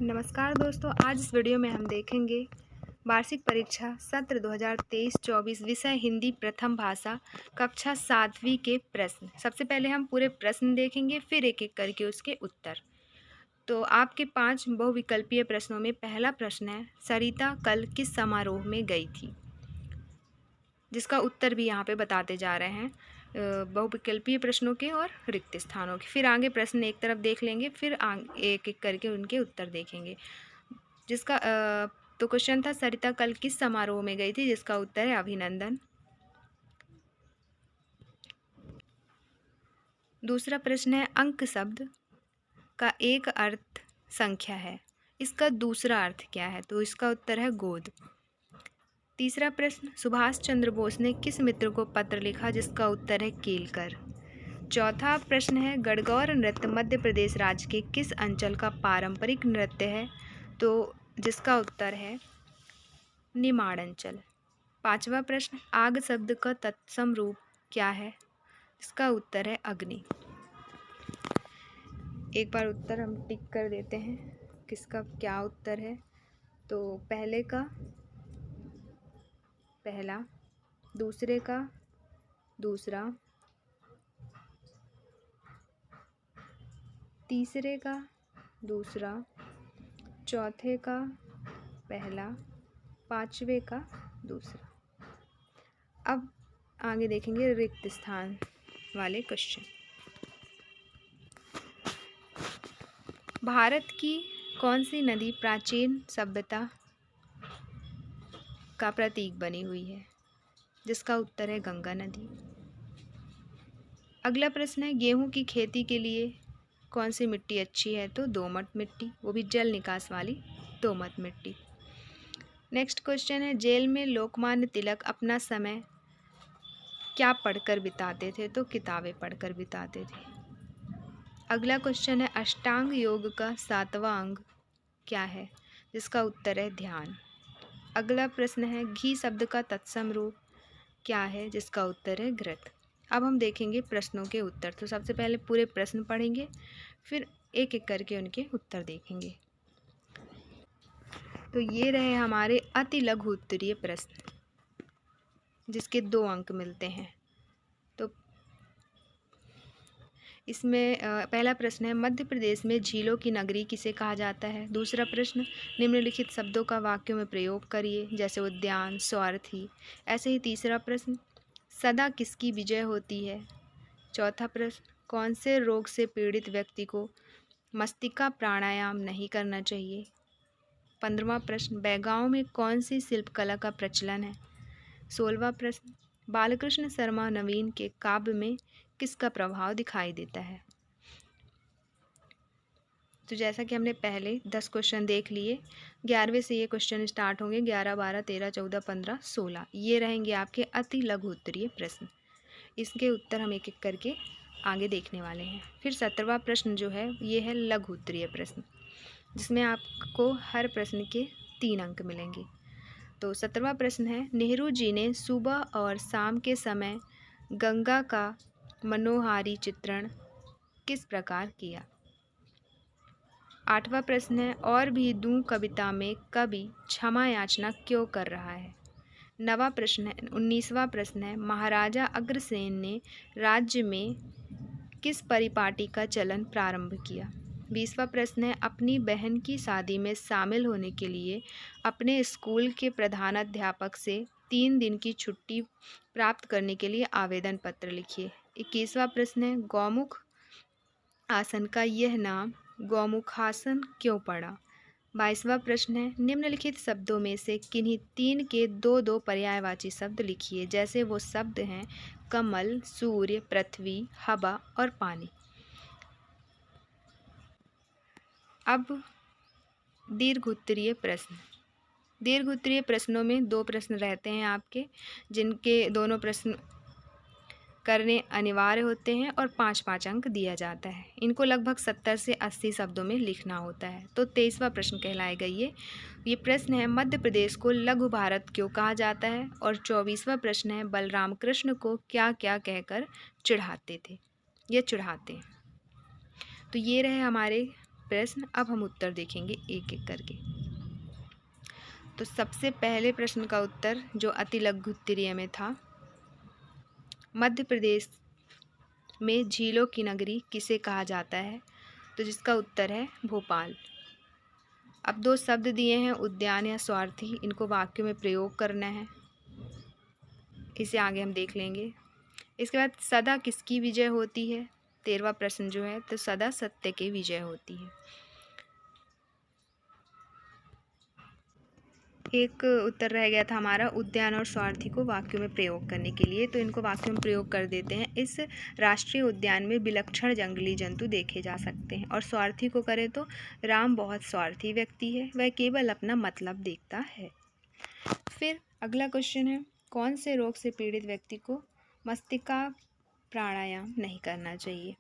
नमस्कार दोस्तों, आज इस वीडियो में हम देखेंगे वार्षिक परीक्षा सत्र 2023-24 विषय हिंदी प्रथम भाषा कक्षा 7वीं के प्रश्न। सबसे पहले हम पूरे प्रश्न देखेंगे, फिर एक एक करके उसके उत्तर। तो आपके 5 बहुविकल्पीय प्रश्नों में पहला प्रश्न है, सरिता कल किस समारोह में गई थी, जिसका उत्तर भी यहाँ पे बताते जा रहे हैं बहुविकल्पीय प्रश्नों के और रिक्त स्थानों के। फिर आगे प्रश्न एक तरफ देख लेंगे, फिर एक एक करके उनके उत्तर देखेंगे। जिसका तो क्वेश्चन था, सरिता कल किस समारोह में गई थी, जिसका उत्तर है अभिनंदन। दूसरा प्रश्न है, अंक शब्द का एक अर्थ संख्या है, इसका दूसरा अर्थ क्या है, तो इसका उत्तर है गोद। तीसरा प्रश्न, सुभाष चंद्र बोस ने किस मित्र को पत्र लिखा, जिसका उत्तर है केलकर। चौथा प्रश्न है, गणगौर नृत्य मध्य प्रदेश राज्य के किस अंचल का पारंपरिक नृत्य है, तो जिसका उत्तर है निमाड़ अंचल। पांचवा प्रश्न, आग शब्द का तत्सम रूप क्या है, इसका उत्तर है अग्नि। एक बार उत्तर हम टिक कर देते हैं, किसका क्या उत्तर है। तो पहले का पहला, दूसरे का दूसरा, तीसरे का दूसरा, चौथे का पहला, पांचवे का दूसरा। अब आगे देखेंगे रिक्त स्थान वाले क्वेश्चन। भारत की कौन सी नदी प्राचीन सभ्यता का प्रतीक बनी हुई है, जिसका उत्तर है गंगा नदी। अगला प्रश्न है, गेहूं की खेती के लिए कौन सी मिट्टी अच्छी है, तो दोमट मिट्टी, वो भी जल निकास वाली दोमट मिट्टी। नेक्स्ट क्वेश्चन है, जेल में लोकमान्य तिलक अपना समय क्या पढ़कर बिताते थे, तो किताबें पढ़कर बिताते थे। अगला क्वेश्चन है, अष्टांग योग का 7वां अंग क्या है, जिसका उत्तर है ध्यान। अगला प्रश्न है, घी शब्द का तत्सम रूप क्या है, जिसका उत्तर है घृत। अब हम देखेंगे प्रश्नों के उत्तर। तो सबसे पहले पूरे प्रश्न पढ़ेंगे, फिर एक एक करके उनके उत्तर देखेंगे। तो ये रहे हमारे अति लघु उत्तरीय प्रश्न, जिसके 2 अंक मिलते हैं। तो इसमें पहला प्रश्न है, मध्य प्रदेश में झीलों की नगरी किसे कहा जाता है। दूसरा प्रश्न, निम्नलिखित शब्दों का वाक्यों में प्रयोग करिए, जैसे उद्यान, स्वार्थी। ऐसे ही तीसरा प्रश्न, सदा किसकी विजय होती है। चौथा प्रश्न, कौन से रोग से पीड़ित व्यक्ति को मस्तिष्का प्राणायाम नहीं करना चाहिए। 15वां प्रश्न, बेगांव में कौन सी शिल्पकला का प्रचलन है। 16वां प्रश्न, बालकृष्ण शर्मा नवीन के काव्य में किसका प्रभाव दिखाई देता है। तो जैसा कि हमने पहले 10 क्वेश्चन देख लिए, 11वें से ये क्वेश्चन स्टार्ट होंगे। 11, 12, 13, 14, 15, 16 ये रहेंगे आपके अति लघु उत्तरीय प्रश्न। इसके उत्तर हम एक एक करके आगे देखने वाले हैं। फिर 17वां प्रश्न जो है, ये है लघु उत्तरीय प्रश्न, जिसमें आपको हर प्रश्न के 3 अंक मिलेंगे। तो 17वां प्रश्न है, नेहरू जी ने सुबह और शाम के समय गंगा का मनोहारी चित्रण किस प्रकार किया। 8वां प्रश्न है, और भी दूं कविता में कवि क्षमा याचना क्यों कर रहा है। 9वां प्रश्न है 19वां प्रश्न है, महाराजा अग्रसेन ने राज्य में किस परिपाटी का चलन प्रारंभ किया। 20वां प्रश्न है, अपनी बहन की शादी में शामिल होने के लिए अपने स्कूल के प्रधानाध्यापक से 3 दिन की छुट्टी प्राप्त करने के लिए आवेदन पत्र लिखिए। 21वां प्रश्न है, गौमुख आसन का यह नाम गौमुखासन क्यों पड़ा। 22वां प्रश्न है, निम्नलिखित शब्दों में से किन्हीं 3 के 2-2 पर्यायवाची शब्द लिखिए, जैसे वो शब्द हैं कमल, सूर्य, पृथ्वी, हवा और पानी। अब दीर्घ उत्तरीय प्रश्न। दीर्घ उत्तरीय प्रश्नों में 2 प्रश्न रहते हैं आपके, जिनके दोनों प्रश्न करने अनिवार्य होते हैं और 5-5 अंक दिया जाता है। इनको लगभग 70 से 80 शब्दों में लिखना होता है। तो 23वां प्रश्न कहलाएगा ये प्रश्न है, मध्य प्रदेश को लघु भारत क्यों कहा जाता है। और 24वां प्रश्न है, बलराम कृष्ण को क्या क्या कहकर चिढ़ाते थे, ये चिढ़ाते। तो ये रहे हमारे प्रश्न। अब हम उत्तर देखेंगे एक एक करके। तो सबसे पहले प्रश्न का उत्तर जो अति लघु उत्तरीय में था, मध्य प्रदेश में झीलों की नगरी किसे कहा जाता है? तो जिसका उत्तर है भोपाल। अब दो शब्द दिए हैं, उद्यान या स्वार्थी, इनको वाक्यों में प्रयोग करना है, इसे आगे हम देख लेंगे। इसके बाद सदा किसकी विजय होती है? 13वां प्रश्न जो है, तो सदा सत्य की विजय होती है। एक उत्तर रह गया था हमारा, उद्यान और स्वार्थी को वाक्यों में प्रयोग करने के लिए, तो इनको वाक्यों में प्रयोग कर देते हैं। इस राष्ट्रीय उद्यान में विलक्षण जंगली जंतु देखे जा सकते हैं। और स्वार्थी को करें तो राम बहुत स्वार्थी व्यक्ति है, वह केवल अपना मतलब देखता है। फिर अगला क्वेश्चन है, कौन से रोग से पीड़ित व्यक्ति को मस्तिष्का प्राणायाम नहीं करना चाहिए?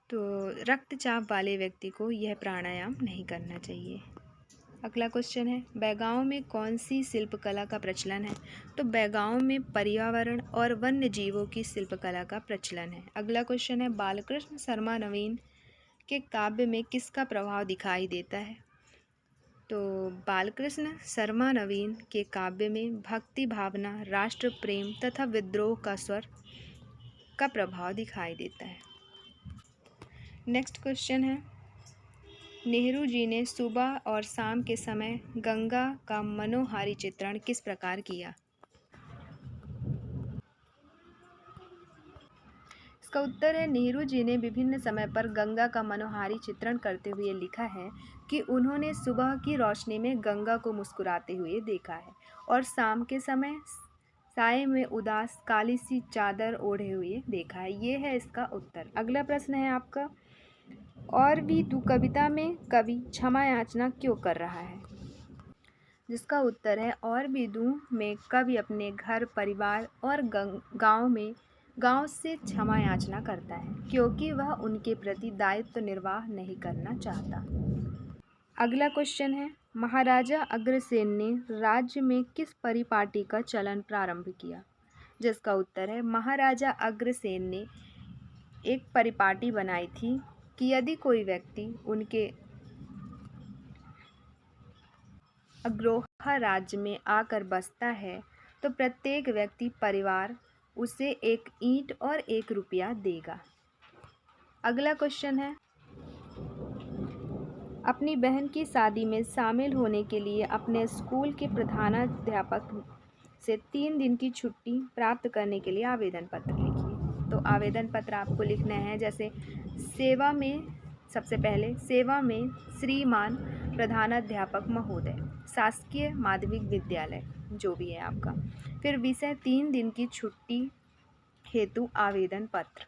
तो रक्तचाप वाले व्यक्ति को यह प्राणायाम नहीं करना चाहिए। अगला क्वेश्चन है, बैगांव में कौन सी शिल्पकला का प्रचलन है? तो बैगांव में पर्यावरण और वन्य जीवों की शिल्पकला का प्रचलन है। अगला क्वेश्चन है, बालकृष्ण शर्मा नवीन के काव्य में किसका प्रभाव दिखाई देता है? तो बालकृष्ण शर्मा नवीन के काव्य में भक्ति भावना, राष्ट्र प्रेम तथा विद्रोह का स्वर का प्रभाव दिखाई देता है। नेक्स्ट क्वेश्चन है, नेहरू जी ने सुबह और शाम के समय गंगा का मनोहारी चित्रण किस प्रकार किया? इसका उत्तर है, नेहरू जी ने विभिन्न समय पर गंगा का मनोहारी चित्रण करते हुए लिखा है कि उन्होंने सुबह की रोशनी में गंगा को मुस्कुराते हुए देखा है और शाम के समय साए में उदास काली सी चादर ओढ़े हुए देखा है। ये है इसका उत्तर। अगला प्रश्न है आपका, और भी तू कविता में कवि क्षमा याचना क्यों कर रहा है? जिसका उत्तर है, और भी तू में कवि अपने घर परिवार और गांव से क्षमा याचना करता है क्योंकि वह उनके प्रति दायित्व निर्वाह नहीं करना चाहता। अगला क्वेश्चन है, महाराजा अग्रसेन ने राज्य में किस परिपाटी का चलन प्रारंभ किया? जिसका उत्तर है, महाराजा अग्रसेन ने एक परिपाटी बनाई थी कि यदि कोई व्यक्ति उनके अग्रहा राज्य में आकर बसता है तो प्रत्येक व्यक्ति परिवार उसे एक ईंट और 1 रुपया देगा। अगला क्वेश्चन है, अपनी बहन की शादी में शामिल होने के लिए अपने स्कूल के प्रधानाध्यापक से 3 दिन की छुट्टी प्राप्त करने के लिए आवेदन पत्र लिखिए। तो आवेदन पत्र आपको लिखना है, जैसे सेवा में, सबसे पहले सेवा में श्रीमान प्रधानाध्यापक महोदय, शासकीय माध्यमिक विद्यालय, जो भी है आपका। फिर विषय 3 दिन की छुट्टी हेतु आवेदन पत्र।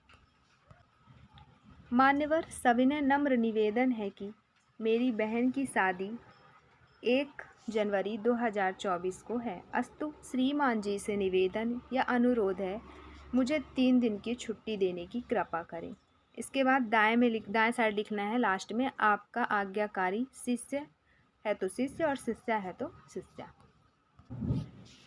मान्यवर, सविनय नम्र निवेदन है कि मेरी बहन की शादी 1 जनवरी 2024 को है, अस्तु श्रीमान जी से निवेदन या अनुरोध है मुझे 3 दिन की छुट्टी देने की कृपा करें। इसके बाद दाएं साइड लिखना है लास्ट में, आपका आज्ञाकारी शिष्य है तो शिष्य और शिष्या है तो शिष्या।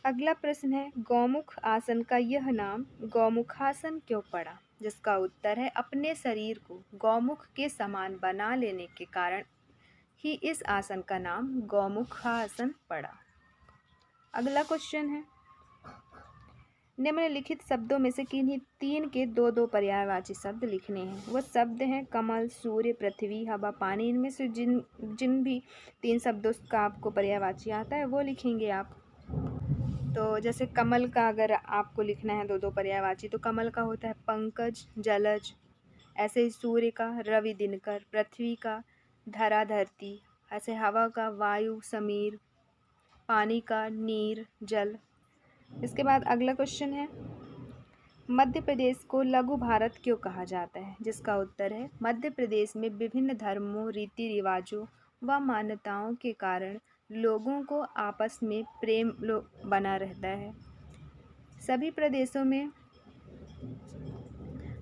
अगला प्रश्न है, गौमुख आसन का यह नाम गौमुखासन क्यों पड़ा? जिसका उत्तर है, अपने शरीर को गौमुख के समान बना लेने के कारण ही इस आसन का नाम गौमुखासन पड़ा। अगला क्वेश्चन है, निम्नलिखित शब्दों में से किन्हीं 3 के 2-2 पर्यायवाची शब्द लिखने हैं। वो शब्द हैं कमल, सूर्य, पृथ्वी, हवा, पानी। इनमें से जिन भी 3 शब्दों का आपको पर्यायवाची आता है वो लिखेंगे आप। तो जैसे कमल का अगर आपको लिखना है 2-2 पर्यायवाची, तो कमल का होता है पंकज, जलज। ऐसे ही सूर्य का रवि, दिनकर। पृथ्वी का धरा, धरती। ऐसे हवा का वायु, समीर। पानी का नीर, जल। इसके बाद अगला क्वेश्चन है, मध्य प्रदेश को लघु भारत क्यों कहा जाता है? जिसका उत्तर है, मध्य प्रदेश में विभिन्न धर्मों, रीति रिवाजों व मान्यताओं के कारण लोगों को आपस में प्रेम बना रहता है। सभी प्रदेशों में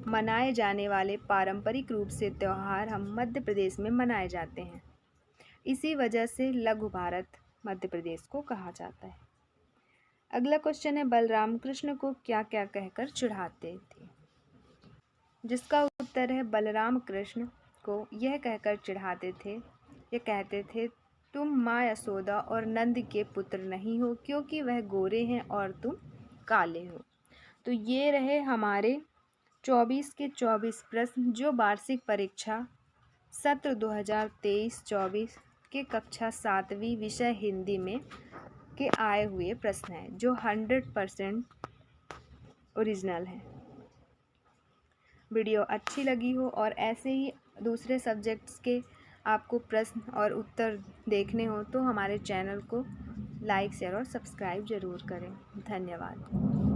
मनाए जाने वाले पारंपरिक रूप से त्यौहार हम मध्य प्रदेश में मनाए जाते हैं। इसी वजह से लघु भारत मध्य प्रदेश को कहा जाता है। अगला क्वेश्चन है, बलराम कृष्ण को क्या क्या कहकर चिढ़ाते थे? जिसका उत्तर है, बलराम कृष्ण को यह कहकर चिढ़ाते थे, ये कहते थे, तुम माँ यशोदा और नंद के पुत्र नहीं हो, क्योंकि वह गोरे हैं और तुम काले हो। तो ये रहे हमारे 24 के 24 प्रश्न, जो वार्षिक परीक्षा सत्र 2023-24 के कक्षा 7वीं विषय हिंदी में के आए हुए प्रश्न हैं, जो 100% ओरिजिनल हैं। वीडियो अच्छी लगी हो और ऐसे ही दूसरे सब्जेक्ट्स के आपको प्रश्न और उत्तर देखने हो तो हमारे चैनल को लाइक, शेयर और सब्सक्राइब ज़रूर करें। धन्यवाद।